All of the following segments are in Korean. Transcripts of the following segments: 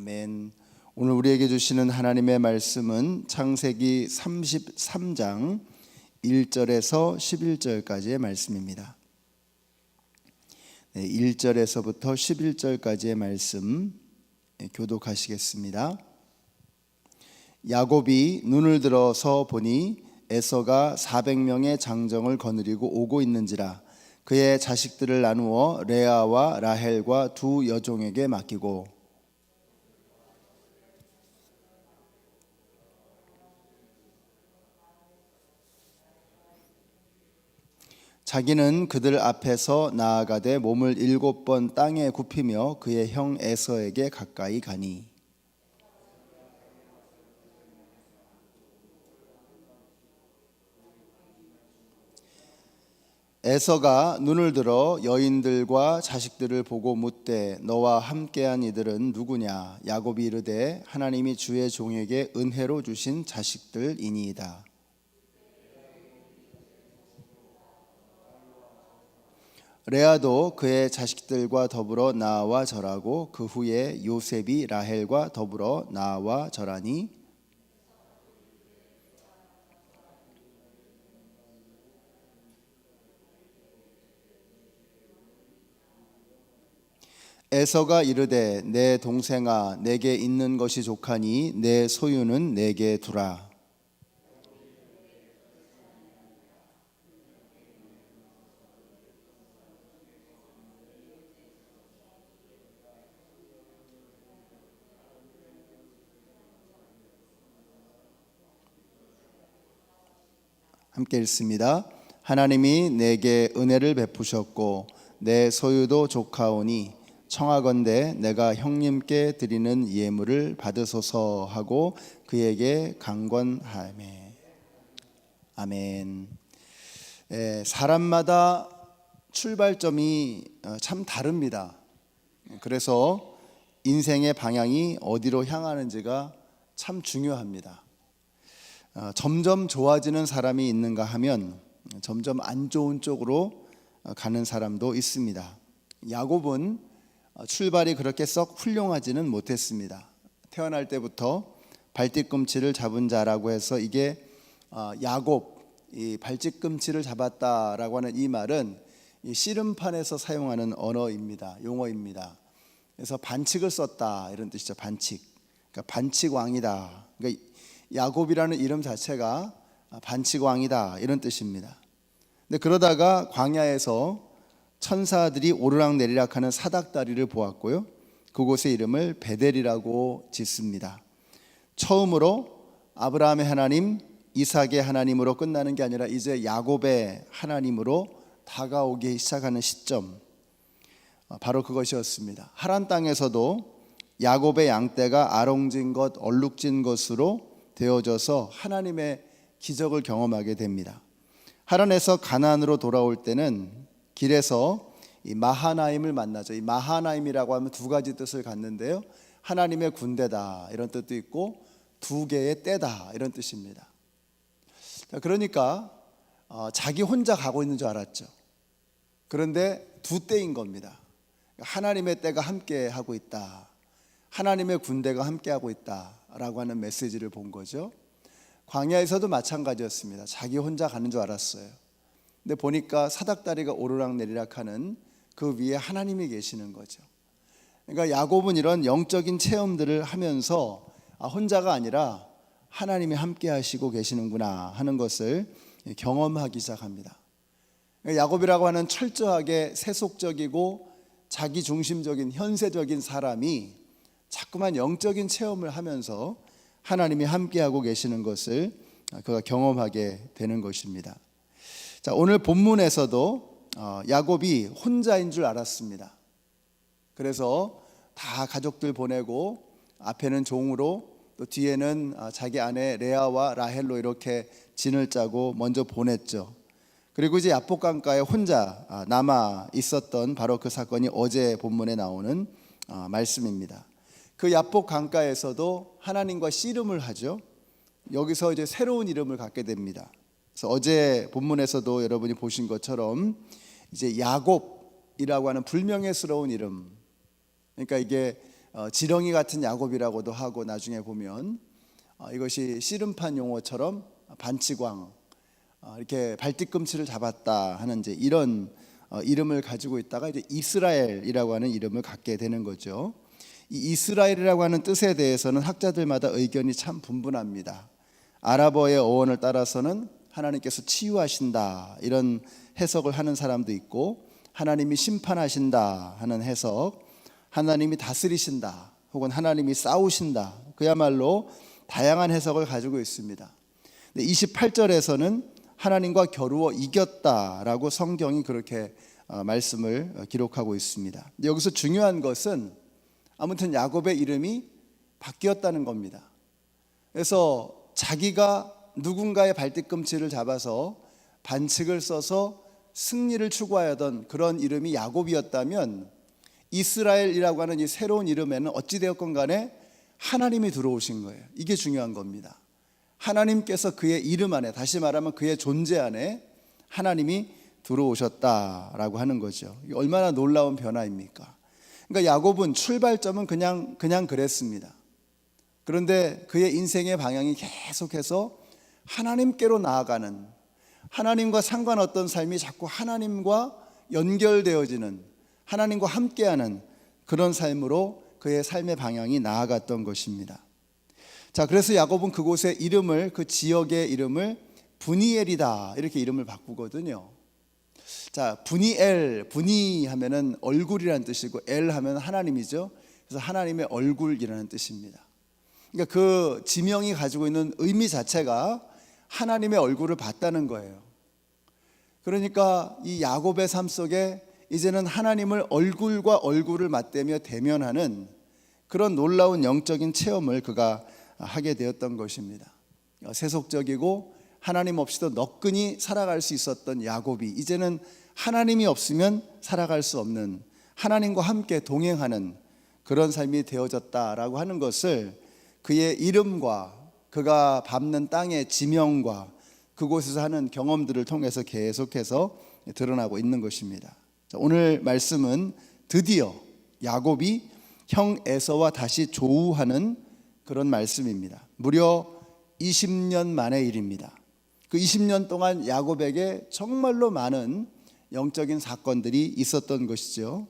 아멘. 오늘 우리에게 주시는 하나님의 말씀은 창세기 33장 1절에서 11절까지의 말씀입니다. 1절에서부터 11절까지의 말씀 교독하시겠습니다. 야곱이 눈을 들어서 보니 에서가 400명의 장정을 거느리고 오고 있는지라 그의 자식들을 나누어 레아와 라헬과 두 여종에게 맡기고 자기는 그들 앞에서 나아가되 몸을 7번 땅에 굽히며 그의 형 에서에게 가까이 가니 에서가 눈을 들어 여인들과 자식들을 보고 묻되 너와 함께한 이들은 누구냐? 야곱이 이르되 하나님이 주의 종에게 은혜로 주신 자식들이니이다. 레아도 그의 자식들과 더불어 나와 절하고 그 후에 요셉이 라헬과 더불어 나와 절하니 에서가 이르되 내 동생아 내게 있는 것이 족하니 내 소유는 내게 두라. 함께 읽습니다. 하나님이 내게 은혜를 베푸셨고 내 소유도 족하오니 청하건대 내가 형님께 드리는 예물을 받으소서 하고 그에게 강권하매. 아멘. 사람마다 출발점이 참 다릅니다. 그래서 인생의 방향이 어디로 향하는지가 참 중요합니다. 점점 좋아지는 사람이 있는가 하면 점점 안 좋은 쪽으로 가는 사람도 있습니다. 야곱은 출발이 그렇게 썩 훌륭하지는 못했습니다. 태어날 때부터 발뒤꿈치를 잡은 자라고 해서 이게 야곱 이 발뒤꿈치를 잡았다라고 하는 이 말은 이 씨름판에서 사용하는 언어입니다. 용어입니다. 그래서 반칙을 썼다 이런 뜻이죠. 반칙. 그러니까 반칙왕이다. 그러니까 야곱이라는 이름 자체가 반칙왕이다 이런 뜻입니다. 근데 그러다가 광야에서 천사들이 오르락내리락 하는 사닥다리를 보았고요. 그곳의 이름을 베델이라고 짓습니다. 처음으로 아브라함의 하나님, 이삭의 하나님으로 끝나는 게 아니라 이제 야곱의 하나님으로 다가오기 시작하는 시점, 바로 그것이었습니다. 하란 땅에서도 야곱의 양떼가 아롱진 것, 얼룩진 것으로 되어져서 하나님의 기적을 경험하게 됩니다. 하란에서 가나안으로 돌아올 때는 길에서 이 마하나임을 만나죠. 이 마하나임이라고 하면 두 가지 뜻을 갖는데요. 하나님의 군대다 이런 뜻도 있고 두 개의 떼다 이런 뜻입니다. 그러니까 자기 혼자 가고 있는 줄 알았죠. 그런데 두 떼인 겁니다. 하나님의 떼가 함께 하고 있다. 하나님의 군대가 함께 하고 있다라고 하는 메시지를 본 거죠. 광야에서도 마찬가지였습니다. 자기 혼자 가는 줄 알았어요. 근데 보니까 사닥다리가 오르락내리락하는 그 위에 하나님이 계시는 거죠. 그러니까 야곱은 이런 영적인 체험들을 하면서 혼자가 아니라 하나님이 함께 하시고 계시는구나 하는 것을 경험하기 시작합니다. 그러니까 야곱이라고 하는 철저하게 세속적이고 자기중심적인 현세적인 사람이 자꾸만 영적인 체험을 하면서 하나님이 함께하고 계시는 것을 그가 경험하게 되는 것입니다. 자, 오늘 본문에서도 야곱이 혼자인 줄 알았습니다. 그래서 다 가족들 보내고 앞에는 종으로 또 뒤에는 자기 아내 레아와 라헬로 이렇게 진을 짜고 먼저 보냈죠. 그리고 이제 야복 강가에 혼자 남아 있었던 바로 그 사건이 어제 본문에 나오는 말씀입니다. 그 야복 강가에서도 하나님과 씨름을 하죠. 여기서 이제 새로운 이름을 갖게 됩니다. 그래서 어제 본문에서도 여러분이 보신 것처럼 이제 야곱이라고 하는 불명예스러운 이름, 그러니까 이게 지렁이 같은 야곱이라고도 하고, 나중에 보면 이것이 씨름판 용어처럼 반치광, 이렇게 발뒤꿈치를 잡았다 하는 이제 이런 이름을 가지고 있다가 이제 이스라엘이라고 하는 이름을 갖게 되는 거죠. 이 이스라엘이라고 하는 뜻에 대해서는 학자들마다 의견이 참 분분합니다. 아랍어의 어원을 따라서는 하나님께서 치유하신다 이런 해석을 하는 사람도 있고, 하나님이 심판하신다 하는 해석, 하나님이 다스리신다 혹은 하나님이 싸우신다, 그야말로 다양한 해석을 가지고 있습니다. 28절에서는 하나님과 겨루어 이겼다라고 성경이 그렇게 말씀을 기록하고 있습니다. 여기서 중요한 것은 아무튼 야곱의 이름이 바뀌었다는 겁니다. 그래서 자기가 누군가의 발뒤꿈치를 잡아서 반칙을 써서 승리를 추구하던 그런 이름이 야곱이었다면, 이스라엘이라고 하는 이 새로운 이름에는 어찌되었건 간에 하나님이 들어오신 거예요. 이게 중요한 겁니다. 하나님께서 그의 이름 안에, 다시 말하면 그의 존재 안에 하나님이 들어오셨다라고 하는 거죠. 이게 얼마나 놀라운 변화입니까? 그러니까 야곱은 출발점은 그냥 그랬습니다. 그런데 그의 인생의 방향이 계속해서 하나님께로 나아가는, 하나님과 상관없던 삶이 자꾸 하나님과 연결되어지는, 하나님과 함께하는 그런 삶으로 그의 삶의 방향이 나아갔던 것입니다. 자, 그래서 야곱은 그곳의 이름을, 그 지역의 이름을 브니엘이다 이렇게 이름을 바꾸거든요. 자, 브니엘, 브니 하면은 얼굴이라는 뜻이고 엘 하면 하나님이죠. 그래서 하나님의 얼굴이라는 뜻입니다. 그러니까 그 지명이 가지고 있는 의미 자체가 하나님의 얼굴을 봤다는 거예요. 그러니까 이 야곱의 삶 속에 이제는 하나님을 얼굴과 얼굴을 맞대며 대면하는 그런 놀라운 영적인 체험을 그가 하게 되었던 것입니다. 세속적이고 하나님 없이도 너끈히 살아갈 수 있었던 야곱이 이제는 하나님이 없으면 살아갈 수 없는, 하나님과 함께 동행하는 그런 삶이 되어졌다라고 하는 것을 그의 이름과 그가 밟는 땅의 지명과 그곳에서 하는 경험들을 통해서 계속해서 드러나고 있는 것입니다. 자, 오늘 말씀은 드디어 야곱이 형 에서와 다시 조우하는 그런 말씀입니다. 무려 20년 만의 일입니다. 그 20년 동안 야곱에게 정말로 많은 영적인 사건들이 있었던 것이죠.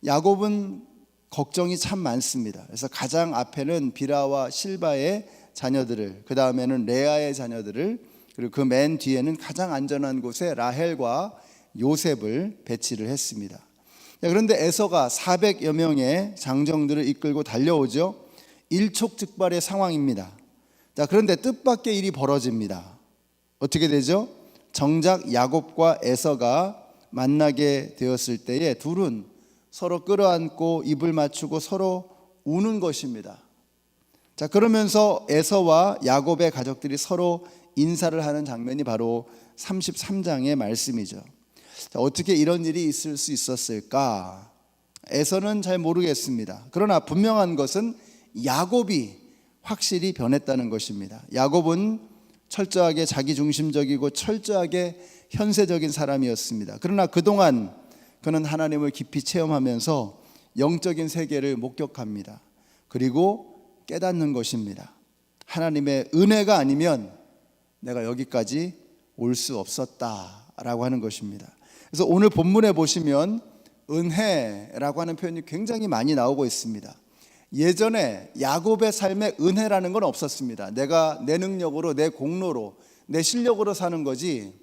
야곱은 걱정이 참 많습니다. 그래서 가장 앞에는 비라와 실바의 자녀들을, 그 다음에는 레아의 자녀들을, 그리고 그 맨 뒤에는 가장 안전한 곳에 라헬과 요셉을 배치를 했습니다. 그런데 에서가 400여 명의 장정들을 이끌고 달려오죠. 일촉즉발의 상황입니다. 자, 그런데 뜻밖의 일이 벌어집니다. 어떻게 되죠? 정작 야곱과 에서가 만나게 되었을 때에 둘은 서로 끌어안고 입을 맞추고 서로 우는 것입니다. 자, 그러면서 에서와 야곱의 가족들이 서로 인사를 하는 장면이 바로 33장의 말씀이죠. 자, 어떻게 이런 일이 있을 수 있었을까? 에서는 잘 모르겠습니다. 그러나 분명한 것은 야곱이 확실히 변했다는 것입니다. 야곱은 철저하게 자기중심적이고 철저하게 현세적인 사람이었습니다. 그러나 그동안 그는 하나님을 깊이 체험하면서 영적인 세계를 목격합니다. 그리고 깨닫는 것입니다. 하나님의 은혜가 아니면 내가 여기까지 올 수 없었다라고 하는 것입니다. 그래서 오늘 본문에 보시면 은혜라고 하는 표현이 굉장히 많이 나오고 있습니다. 예전에 야곱의 삶에 은혜라는 건 없었습니다. 내가 내 능력으로, 내 공로로, 내 실력으로 사는 거지,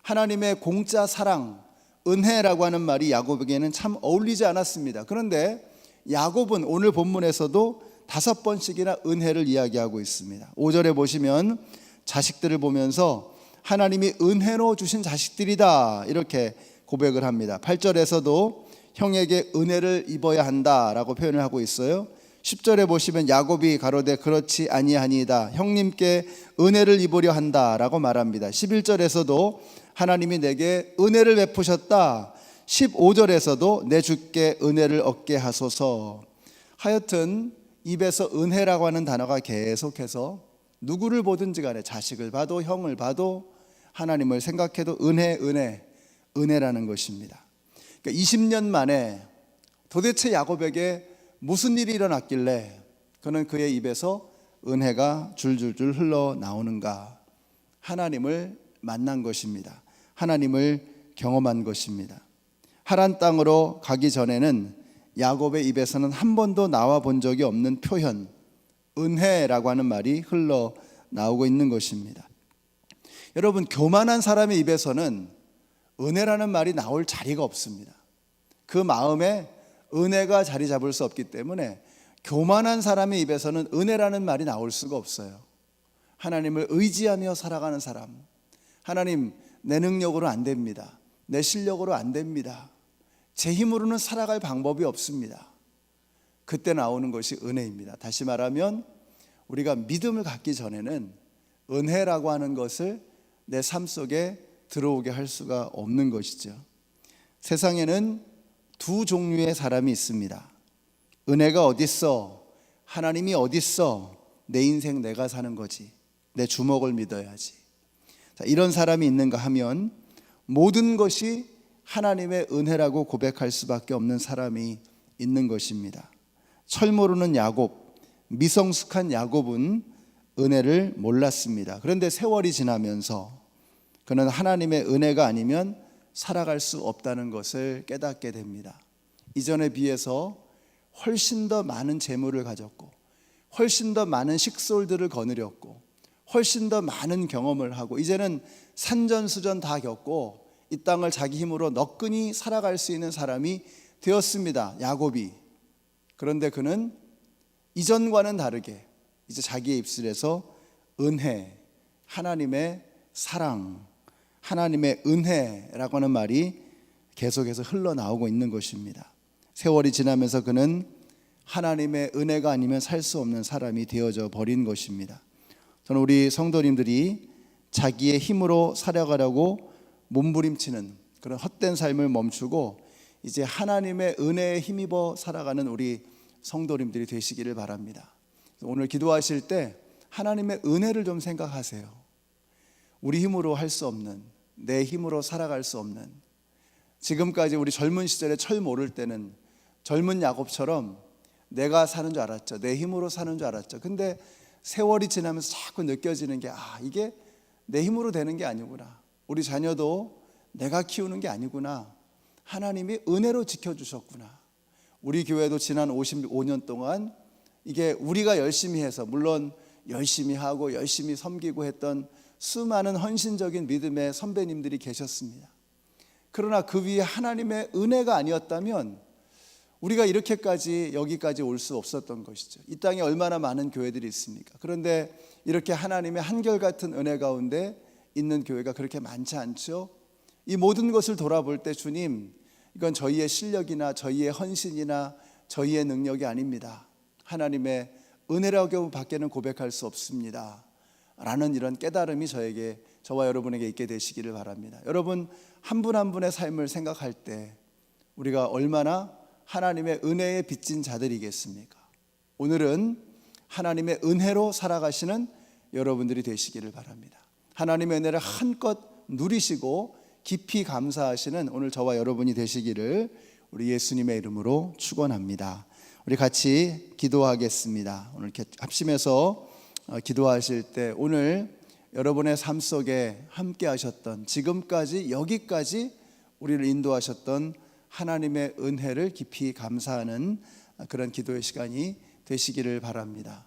하나님의 공짜 사랑, 은혜라고 하는 말이 야곱에게는 참 어울리지 않았습니다. 그런데 야곱은 오늘 본문에서도 5번씩이나 은혜를 이야기하고 있습니다. 5절에 보시면 자식들을 보면서 하나님이 은혜로 주신 자식들이다 이렇게 고백을 합니다. 8절에서도 형에게 은혜를 입어야 한다라고 표현을 하고 있어요. 10절에 보시면 야곱이 가로되 그렇지 아니하니이다, 형님께 은혜를 입으려 한다라고 말합니다. 11절에서도 하나님이 내게 은혜를 베푸셨다. 15절에서도 내 주께 은혜를 얻게 하소서. 하여튼 입에서 은혜라고 하는 단어가 계속해서 누구를 보든지 간에, 자식을 봐도 형을 봐도 하나님을 생각해도 은혜라는 것입니다. 그러니까 20년 만에 도대체 야곱에게 무슨 일이 일어났길래 그는 그의 입에서 은혜가 줄줄줄 흘러나오는가? 하나님을 만난 것입니다. 하나님을 경험한 것입니다. 하란 땅으로 가기 전에는 야곱의 입에서는 한 번도 나와 본 적이 없는 표현, 은혜라고 하는 말이 흘러나오고 있는 것입니다. 여러분, 교만한 사람의 입에서는 은혜라는 말이 나올 자리가 없습니다. 그 마음에 은혜가 자리 잡을 수 없기 때문에 교만한 사람의 입에서는 은혜라는 말이 나올 수가 없어요. 하나님을 의지하며 살아가는 사람, 하나님, 내 능력으로 안 됩니다. 내 실력으로 안 됩니다. 제 힘으로는 살아갈 방법이 없습니다. 그때 나오는 것이 은혜입니다. 다시 말하면 우리가 믿음을 갖기 전에는 은혜라고 하는 것을 내 삶 속에 들어오게 할 수가 없는 것이죠. 세상에는 두 종류의 사람이 있습니다. 은혜가 어딨어? 하나님이 어딨어? 내 인생 내가 사는 거지. 내 주먹을 믿어야지. 자, 이런 사람이 있는가 하면 모든 것이 하나님의 은혜라고 고백할 수밖에 없는 사람이 있는 것입니다. 철 모르는 야곱, 미성숙한 야곱은 은혜를 몰랐습니다. 그런데 세월이 지나면서 그는 하나님의 은혜가 아니면 살아갈 수 없다는 것을 깨닫게 됩니다. 이전에 비해서 훨씬 더 많은 재물을 가졌고, 훨씬 더 많은 식솔들을 거느렸고, 훨씬 더 많은 경험을 하고, 이제는 산전수전 다 겪고 이 땅을 자기 힘으로 너끈히 살아갈 수 있는 사람이 되었습니다, 야곱이. 그런데 그는 이전과는 다르게 이제 자기의 입술에서 은혜, 하나님의 사랑, 하나님의 은혜라고 하는 말이 계속해서 흘러나오고 있는 것입니다. 세월이 지나면서 그는 하나님의 은혜가 아니면 살 수 없는 사람이 되어져 버린 것입니다. 저는 우리 성도님들이 자기의 힘으로 살아가려고 몸부림치는 그런 헛된 삶을 멈추고 이제 하나님의 은혜에 힘입어 살아가는 우리 성도님들이 되시기를 바랍니다. 오늘 기도하실 때 하나님의 은혜를 좀 생각하세요. 우리 힘으로 할 수 없는, 내 힘으로 살아갈 수 없는, 지금까지 우리 젊은 시절에 철 모를 때는 젊은 야곱처럼 내가 사는 줄 알았죠. 내 힘으로 사는 줄 알았죠. 근데 세월이 지나면서 자꾸 느껴지는 게, 이게 내 힘으로 되는 게 아니구나. 우리 자녀도 내가 키우는 게 아니구나. 하나님이 은혜로 지켜주셨구나. 우리 교회도 지난 55년 동안 이게 우리가 열심히 해서, 물론 열심히 하고 열심히 섬기고 했던 수많은 헌신적인 믿음의 선배님들이 계셨습니다. 그러나 그 위에 하나님의 은혜가 아니었다면 우리가 이렇게까지 여기까지 올 수 없었던 것이죠. 이 땅에 얼마나 많은 교회들이 있습니까? 그런데 이렇게 하나님의 한결같은 은혜 가운데 있는 교회가 그렇게 많지 않죠. 이 모든 것을 돌아볼 때 주님, 이건 저희의 실력이나 저희의 헌신이나 저희의 능력이 아닙니다. 하나님의 은혜라고 밖에는 고백할 수 없습니다 라는 이런 깨달음이 저와 여러분에게 있게 되시기를 바랍니다. 여러분, 한 분 한 분의 삶을 생각할 때 우리가 얼마나 하나님의 은혜에 빚진 자들이겠습니까? 오늘은 하나님의 은혜로 살아가시는 여러분들이 되시기를 바랍니다. 하나님의 은혜를 한껏 누리시고 깊이 감사하시는 오늘 저와 여러분이 되시기를 우리 예수님의 이름으로 축원합니다. 우리 같이 기도하겠습니다. 오늘 합심해서 기도하실 때 오늘 여러분의 삶 속에 함께 하셨던, 지금까지 여기까지 우리를 인도하셨던 하나님의 은혜를 깊이 감사하는 그런 기도의 시간이 되시기를 바랍니다.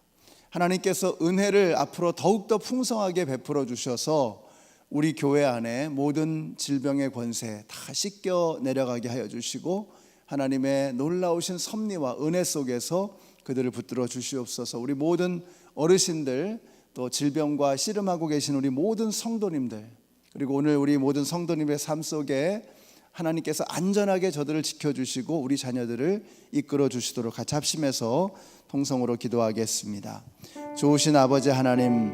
하나님께서 은혜를 앞으로 더욱더 풍성하게 베풀어 주셔서 우리 교회 안에 모든 질병의 권세 다 씻겨 내려가게 하여 주시고 하나님의 놀라우신 섭리와 은혜 속에서 그들을 붙들어 주시옵소서. 우리 모든 어르신들, 또 질병과 씨름하고 계신 우리 모든 성도님들, 그리고 오늘 우리 모든 성도님의 삶 속에 하나님께서 안전하게 저들을 지켜주시고 우리 자녀들을 이끌어 주시도록 같이 합심해서 통성으로 기도하겠습니다. 좋으신 아버지 하나님,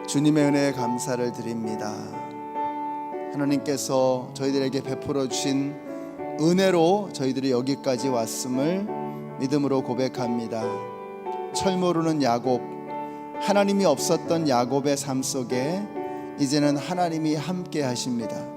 주님의 은혜에 감사를 드립니다. 하나님께서 저희들에게 베풀어 주신 은혜로 저희들이 여기까지 왔음을 믿음으로 고백합니다. 철 모르는 야곱, 하나님이 없었던 야곱의 삶 속에 이제는 하나님이 함께 하십니다.